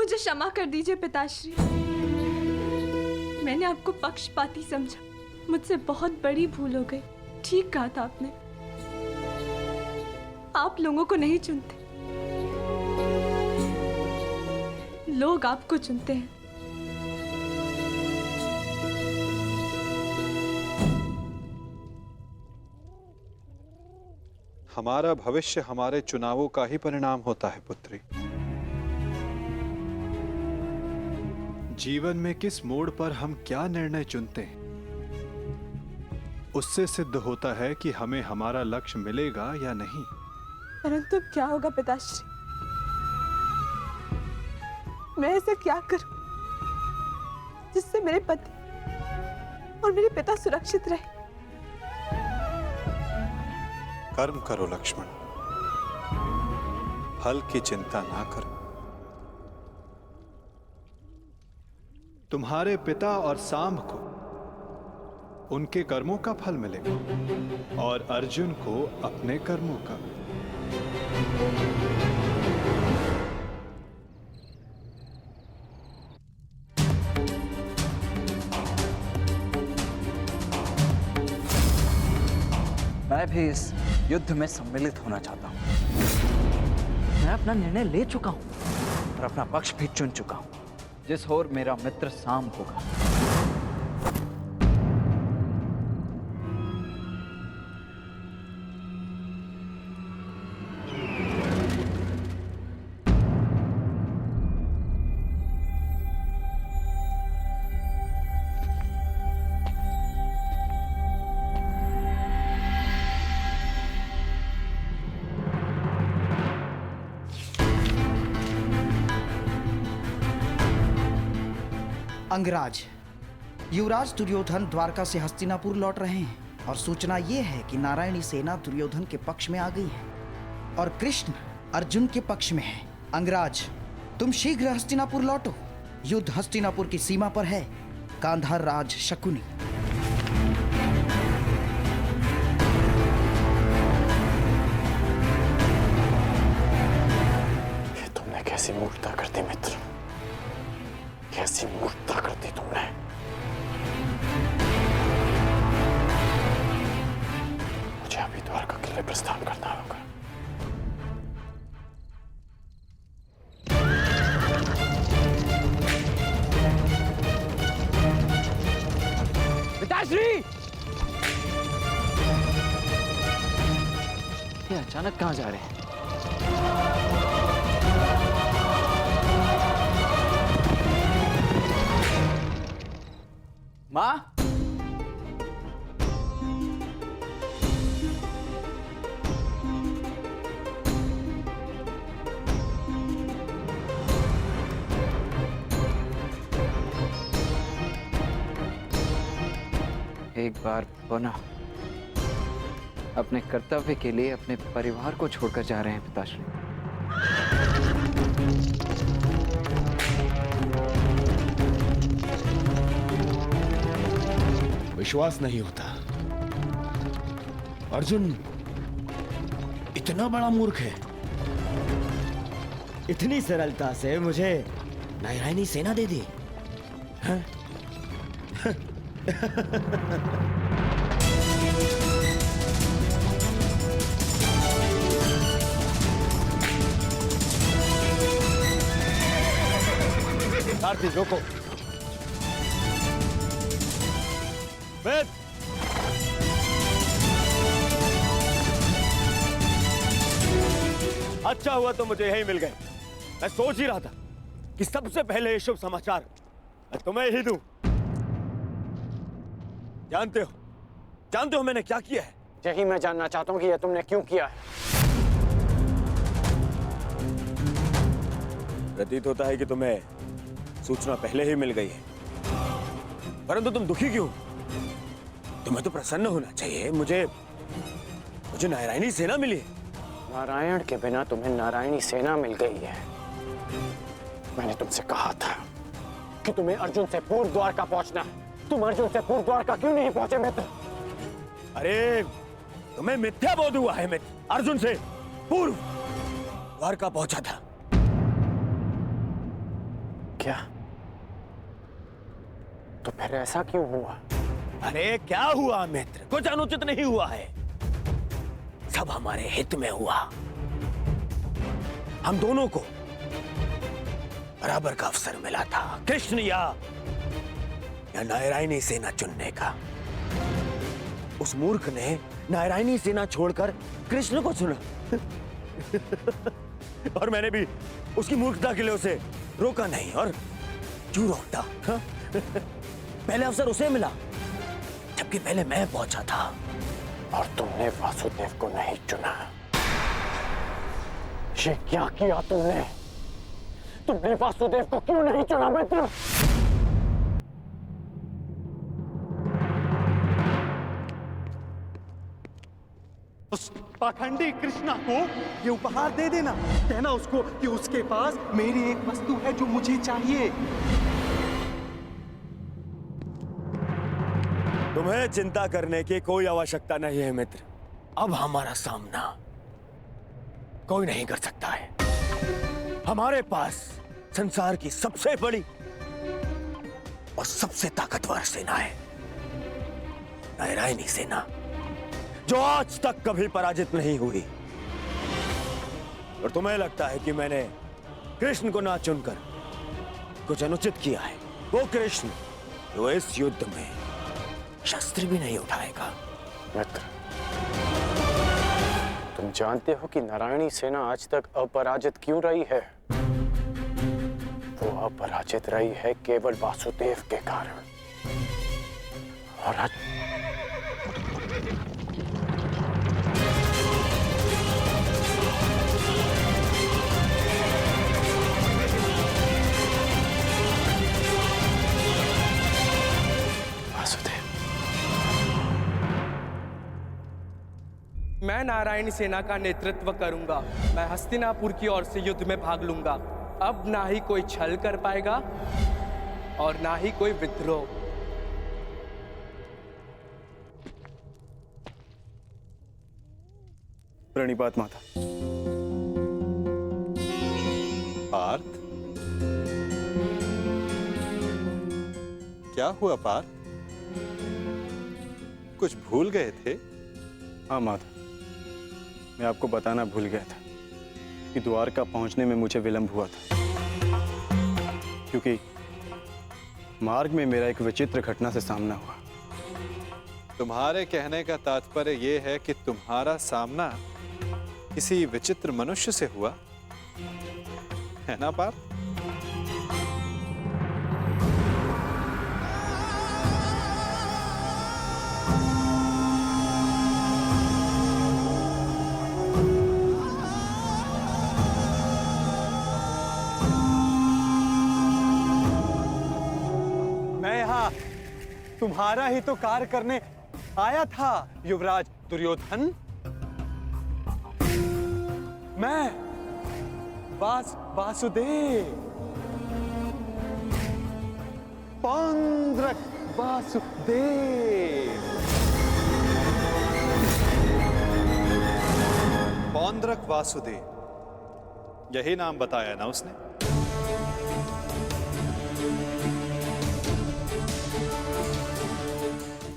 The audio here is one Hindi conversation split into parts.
मुझे क्षमा कर दीजिए पिताश्री। मैंने आपको पक्षपाती समझा, मुझसे बहुत बड़ी भूल हो गई। ठीक कहा था आपने, आप लोगों को नहीं चुनते, लोग आपको चुनते हैं। हमारा भविष्य हमारे चुनावों का ही परिणाम होता है पुत्री। जीवन में किस मोड़ पर हम क्या निर्णय चुनते हैं, उससे सिद्ध होता है कि हमें हमारा लक्ष्य मिलेगा या नहीं। परंतु क्या होगा पिताश्री, मैं ऐसा क्या करूं जिससे मेरे पति और मेरे पिता सुरक्षित रहे? कर्म करो लक्ष्मण, फल की चिंता ना करो। तुम्हारे पिता और सांब को उनके कर्मों का फल मिलेगा और अर्जुन को अपने कर्मों का। मैं भी इस युद्ध में सम्मिलित होना चाहता हूं। मैं अपना निर्णय ले चुका हूं और अपना पक्ष भी चुन चुका हूं। जिस ओर मेरा मित्र सांब होगा। अंगराज, युवराज दुर्योधन द्वारका से हस्तिनापुर लौट रहे हैं और सूचना ये है कि नारायणी सेना दुर्योधन के पक्ष में आ गई है और कृष्ण अर्जुन के पक्ष में है। अंगराज, तुम शीघ्र हस्तिनापुर लौटो। युद्ध हस्तिनापुर की सीमा पर है। गांधार राज शकुनी। ये तुमने कैसी मूर्खता कर दी मित्र, कैसी मूर्खता कर दी तुमने। मुझे अभी द्वारका के लिए प्रस्थान करना होगा। पिताश्री! ये अचानक कहां जा रहे हैं? माँ, एक बार पुनः अपने कर्तव्य के लिए अपने परिवार को छोड़कर जा रहे हैं पिताश्री। विश्वास नहीं होता, अर्जुन इतना बड़ा मूर्ख है। इतनी सरलता से मुझे नारायणी सेना दे दी। हाँ? सारथी रोको। वेद, अच्छा हुआ तो मुझे यही मिल गए। मैं सोच ही रहा था कि सबसे पहले ये शुभ समाचार मैं तुम्हें ही दूं। जानते हो मैंने क्या किया है? यही मैं जानना चाहता हूं कि यह तुमने क्यों किया है। प्रतीत होता है कि तुम्हें सूचना पहले ही मिल गई है, परंतु तुम दुखी क्यों? तुम्हें तो प्रसन्न होना चाहिए। मुझे नारायणी सेना मिली है। नारायण के बिना तुम्हें नारायणी सेना मिल गई है। मैंने तुमसे कहा था कि तुम्हें अर्जुन से पूर्व द्वारका पहुंचना है। तुम अर्जुन से पूर्व द्वारका क्यों नहीं पहुंचे मित्र? अरे तुम्हें मिथ्या बोध हुआ है मित्र। अर्जुन से पूर्व द्वारका पहुंचा था। क्या? तो फिर ऐसा क्यों हुआ? अरे क्या हुआ मित्र? कुछ अनुचित नहीं हुआ है, सब हमारे हित में हुआ। हम दोनों को बराबर का अवसर मिला था, कृष्ण या नारायणी सेना चुनने का। उस मूर्ख ने नारायणी सेना छोड़कर कृष्ण को चुना और मैंने भी उसकी मूर्खता के लिए उसे रोका नहीं। और क्यों रोकता? पहले अवसर उसे मिला, जबकि पहले मैं पहुंचा था। और तुमने वासुदेव को नहीं चुना। ये क्या किया तुमने? तुमने वासुदेव को क्यों नहीं चुना मित्र? उस पाखंडी कृष्णा को ये उपहार दे देना। कहना उसको कि उसके पास मेरी एक वस्तु है जो मुझे चाहिए। तुम्हें चिंता करने की कोई आवश्यकता नहीं है मित्र। अब हमारा सामना कोई नहीं कर सकता है। हमारे पास संसार की सबसे बड़ी और सबसे ताकतवर सेना है, नारायणी सेना, जो आज तक कभी पराजित नहीं हुई। और तुम्हें लगता है कि मैंने कृष्ण को ना चुनकर कुछ अनुचित किया है? वो कृष्ण जो इस युद्ध में शस्त्र भी नहीं उठाएगा। मित्र, तुम जानते हो कि नारायणी सेना आज तक अपराजित क्यों रही है? वो अपराजित रही है केवल वासुदेव के कारण। और आज मैं नारायणी सेना का नेतृत्व करूंगा। मैं हस्तिनापुर की ओर से युद्ध में भाग लूंगा। अब ना ही कोई छल कर पाएगा और ना ही कोई विद्रोह। प्रणिपात माता। पार्थ, क्या हुआ पार्थ? कुछ भूल गए थे? हाँ माता, मैं आपको बताना भूल गया था कि द्वारका पहुंचने में मुझे विलंब हुआ था, क्योंकि मार्ग में मेरा एक विचित्र घटना से सामना हुआ। तुम्हारे कहने का तात्पर्य यह है कि तुम्हारा सामना किसी विचित्र मनुष्य से हुआ है ना पार्थ? तुम्हारा ही तो कार्य करने आया था युवराज दुर्योधन। मैं वासुदेव, पौंड्रक वासुदेव। पौंड्रक वासुदेव, यही नाम बताया ना उसने?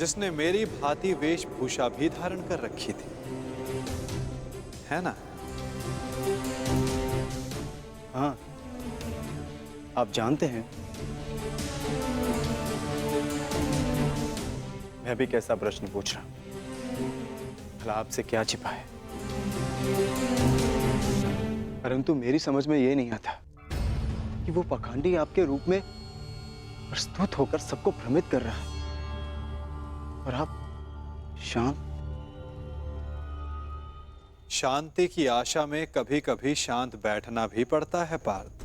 जिसने मेरी भांति वेशभूषा भी धारण कर रखी थी, है ना? हाँ, आप जानते हैं मैं भी कैसा प्रश्न पूछ रहा हूं, भला आपसे क्या छिपा है? परंतु मेरी समझ में यह नहीं आता कि वो पाखंडी आपके रूप में प्रस्तुत होकर सबको भ्रमित कर रहा है और आप शांति की आशा में कभी कभी शांत बैठना भी पड़ता है पार्थ।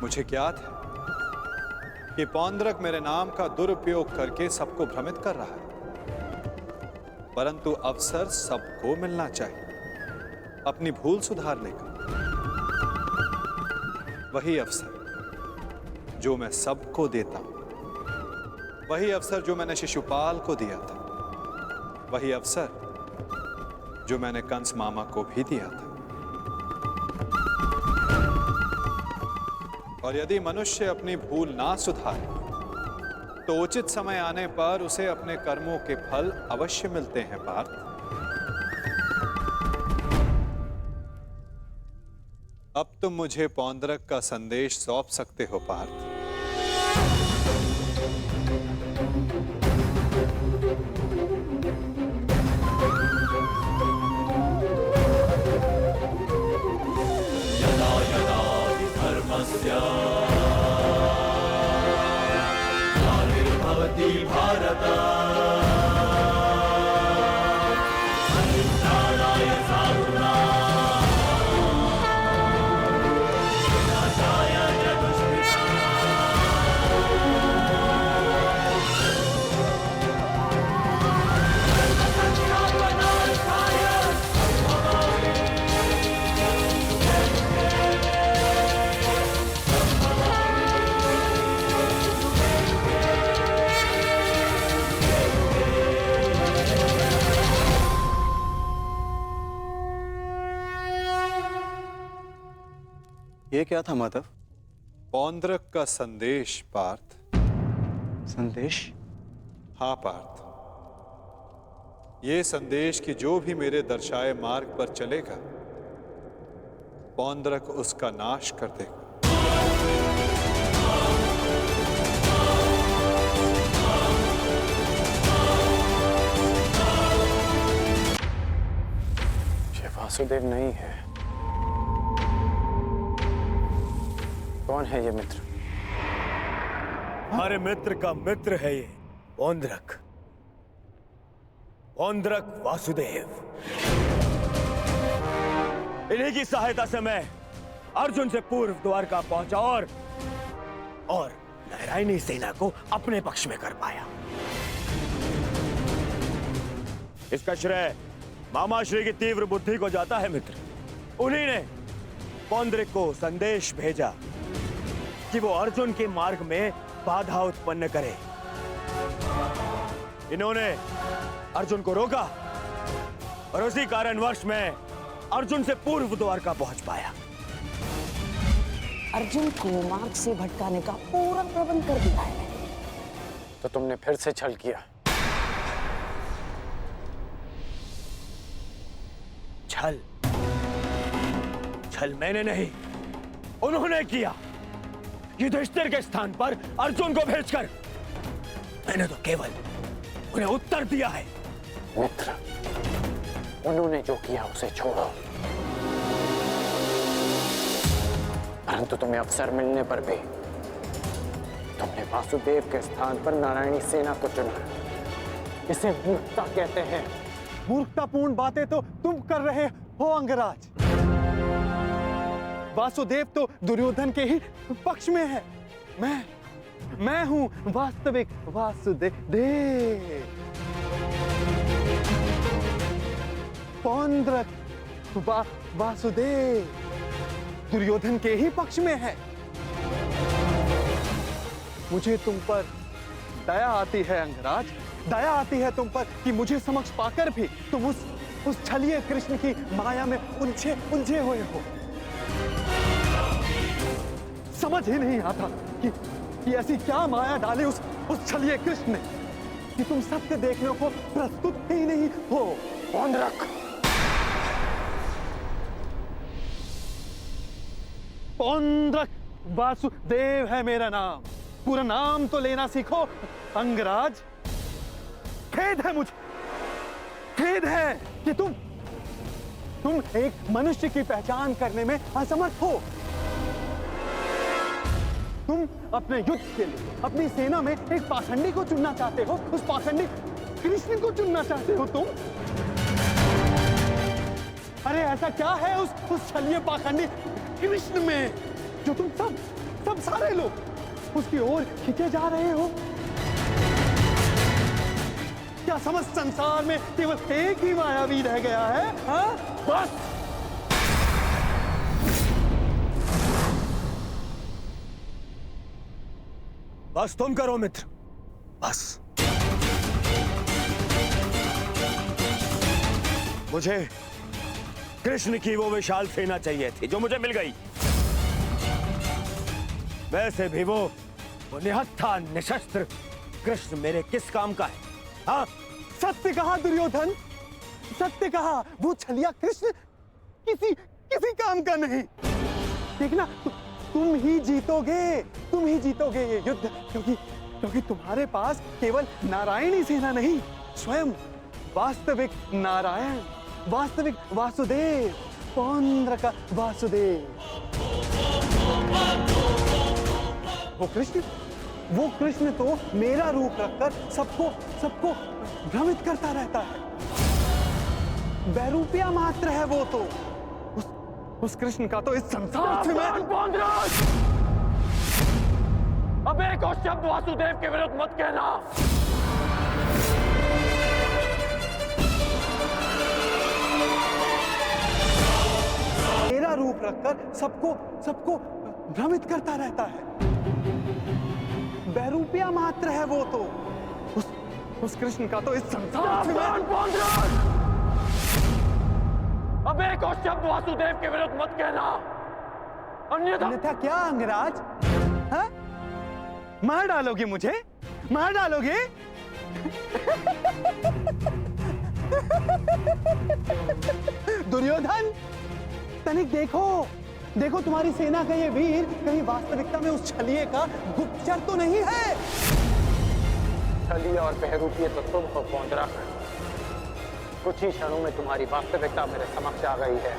मुझे ज्ञात है कि पौंड्रक मेरे नाम का दुरुपयोग करके सबको भ्रमित कर रहा है, परंतु अवसर सबको मिलना चाहिए अपनी भूल सुधारने का। वही अवसर जो मैं सबको देता हूं, वही अवसर जो मैंने शिशुपाल को दिया था, वही अवसर जो मैंने कंस मामा को भी दिया था। और यदि मनुष्य अपनी भूल ना सुधारे तो उचित समय आने पर उसे अपने कर्मों के फल अवश्य मिलते हैं पार्थ। अब तुम मुझे पौंद्रक का संदेश सौंप सकते हो पार्थ। ये क्या था माधव? पौंद्रक का संदेश पार्थ। संदेश? हाँ पार्थ, ये संदेश कि जो भी मेरे दर्शाए मार्ग पर चलेगा पौंद्रक उसका नाश कर देगा। ये वासुदेव नहीं है। कौन है ये मित्र? हमारे मित्र का मित्र है ये पौंद्रक। पौंद्रक वासुदेव। इन्हीं की सहायता से मैं अर्जुन से पूर्व द्वारका पहुंचा और नारायणी सेना को अपने पक्ष में कर पाया। इसका श्रेय मामाश्री की तीव्र बुद्धि को जाता है मित्र। उन्हीं ने पौंद्रक को संदेश भेजा कि वो अर्जुन के मार्ग में बाधा उत्पन्न करे। इन्होंने अर्जुन को रोका और उसी कारणवश मैं अर्जुन से पूर्व द्वारका पहुंच पाया। अर्जुन को मार्ग से भटकाने का पूरा प्रबंध कर दिया है। तो तुमने फिर से छल किया। छल? छल मैंने नहीं, उन्होंने किया। युधिष्ठिर के स्थान पर अर्जुन को भेजकर मैंने तो केवल उन्हें उत्तर दिया है। मित्र, उन्होंने जो किया उसे छोड़ो। परंतु तुम्हें अवसर मिलने पर भी तुमने वासुदेव के स्थान पर नारायणी सेना को चुना। इसे मूर्खता कहते हैं। मूर्खतापूर्ण बातें तो तुम कर रहे हो अंगराज। वासुदेव तो दुर्योधन के ही पक्ष में है। मैं हूं वास्तविक वासुदेव। पौंद्रक वासुदेव दुर्योधन के ही पक्ष में है। मुझे तुम पर दया आती है अंगराज, दया आती है तुम पर कि मुझे समक्ष पाकर भी तुम उस छलिए कृष्ण की माया में उलझे हुए हो। समझ ही नहीं आता कि ऐसी क्या माया डाली उस छलिए कृष्ण ने कि तुम सत्य देखने को प्रस्तुत ही नहीं हो। पौंद्रक, पौंद्रक वासुदेव है मेरा नाम। पूरा नाम तो लेना सीखो अंगराज। खेद है मुझे, खेद है कि तुम एक मनुष्य की पहचान करने में असमर्थ हो। तुम अपने युद्ध के लिए अपनी सेना में एक पाखंडी को चुनना चाहते हो। उस पाखंडी कृष्ण को चुनना चाहते हो तुम। अरे ऐसा क्या है उस छलिए पाखंडी कृष्ण में जो तुम सब सारे लोग उसकी ओर खींचे जा रहे हो? क्या समस्त संसार में केवल एक ही मायावी रह गया है? हाँ? बस तुम करो मित्र, बस। मुझे कृष्ण की वो विशाल सेना चाहिए थी जो मुझे मिल गई। वैसे भी वो निहत्था निशस्त्र कृष्ण मेरे किस काम का है? हाँ, सत्य कहा दुर्योधन, सत्य कहा। वो छलिया कृष्ण किसी काम का नहीं। देखना, तुम ही जीतोगे ये युद्ध, क्योंकि तुम्हारे पास केवल नारायणी सेना नहीं, स्वयं वास्तविक नारायण, वास्तविक वासुदेव, पौंद्र का वासुदेव, वो कृष्ण तो मेरा रूप रखकर सबको भ्रमित करता रहता है। वैरूपिया मात्र है वो तो। उस कृष्ण का तो इस संसार से मैं अब एक और शब्द वासुदेव के विरुद्ध मत कहना। मेरा रूप रखकर सबको भ्रमित करता रहता है। वैरूपिया मात्र है वो तो। उस कृष्ण का तो इस संसार से मैं अब एक और शब्द वासुदेव के विरुद्ध मत कहना, अन्यथा क्या अंगराज? हाँ? मार डालोगे मुझे? मार डालोगे? दुर्योधन, तनिक देखो तुम्हारी सेना का ये वीर कहीं वास्तविकता में उस छलिए का गुप्तचर तो नहीं है। छलिए और बहरूपीय तो तुम हो पौंडरक। कुछ ही क्षणों में तुम्हारी वास्तविकता मेरे समक्ष आ गई है।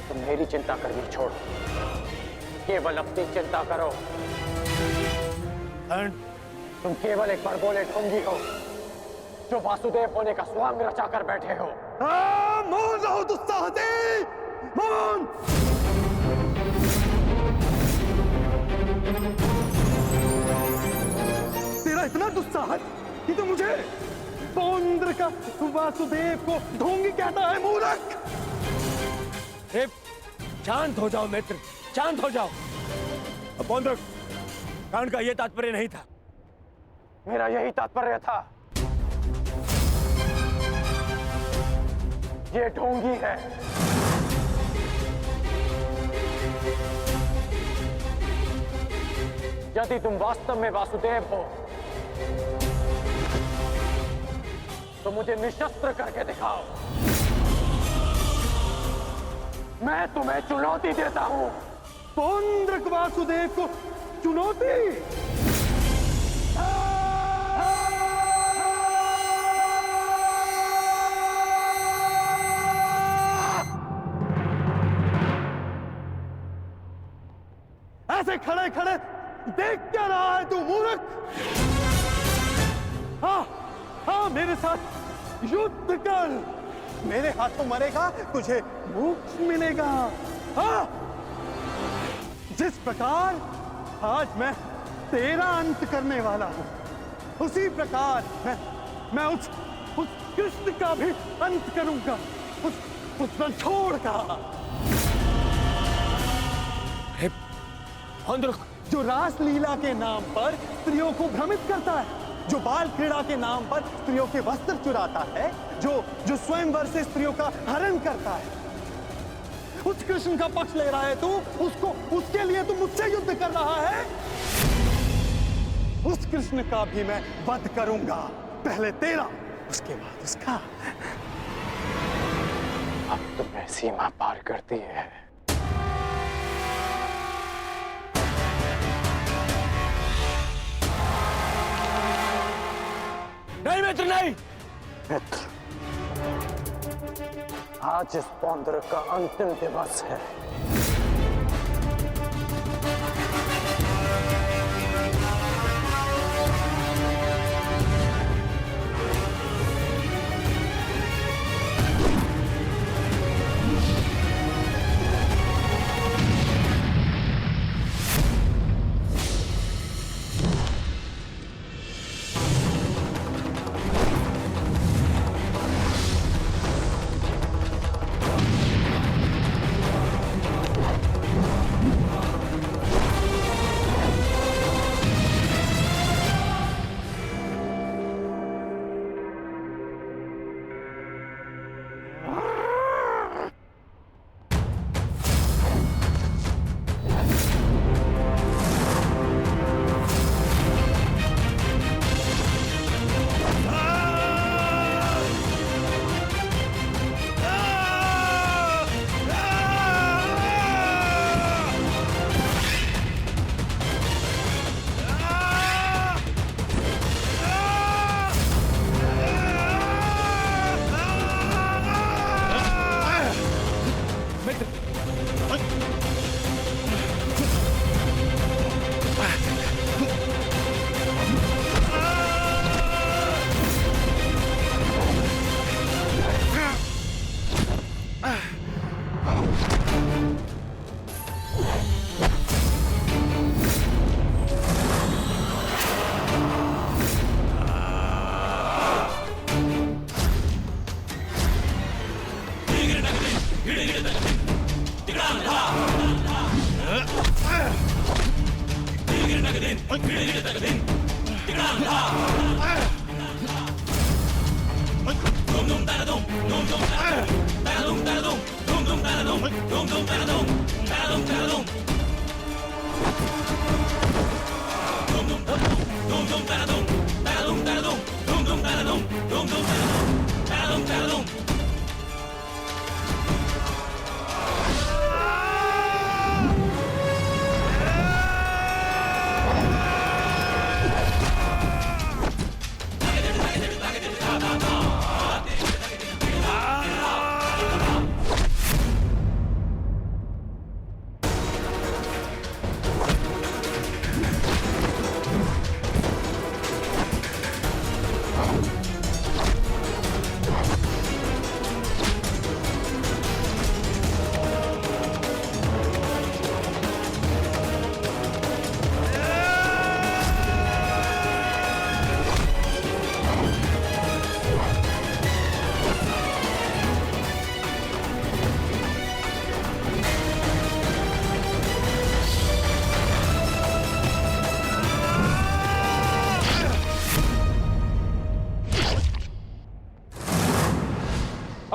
तुम मेरी चिंता करनी छोड़ो, केवल अपनी चिंता करो। तुम केवल एक बड़बोले ढोंगी हो जो वासुदेव होने का स्वांग रचा कर बैठे हो। मौन रहो दुस्साहसी, मौन। तेरा इतना दुस्साहस कि तो मुझे पौंद्र का वासुदेव को ढोंगी कहता है, मूर्ख। शांत हो जाओ मित्र, शांत हो जाओ। पौंद्र, कांड का यह तात्पर्य नहीं था। मेरा यही तात्पर्य था। ये ढोंगी है। यदि तुम वास्तव में वासुदेव हो तो मुझे निशस्त्र करके दिखाओ। मैं तुम्हें चुनौती देता हूं। पौंद्रक वासुदेव को चुनौती? ऐसे खड़े खड़े देख क्या रहा है तू, मूर्ख? हाँ, मेरे साथ युद्ध कर। मेरे हाथों मरेगा, तुझे मोक्ष मिलेगा। हाँ, जिस प्रकार आज मैं तेरा अंत करने वाला हूं, उसी प्रकार मैं उस कृष्ण का भी अंत करूंगा, उस रणछोड़ का। जो रासलीला के नाम पर स्त्रियों को भ्रमित करता है, जो बाल क्रीड़ा के नाम पर स्त्रियों के वस्त्र चुराता है, जो स्वयंवर से स्त्रियों का हरण करता है, उस कृष्ण का पक्ष ले रहा है तू। उसके लिए तू मुझसे युद्ध कर रहा है। उस कृष्ण का भी मैं वध करूंगा, पहले तेरा, उसके बाद उसका। अब तुम्हें सीमा पार करती है। नहीं मित्र, नहीं। मित्र, आज इस पौंद्र का अंतिम दिवस है।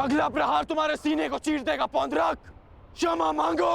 अगला प्रहार तुम्हारे सीने को चीर देगा पौंद्रक। क्षमा मांगो।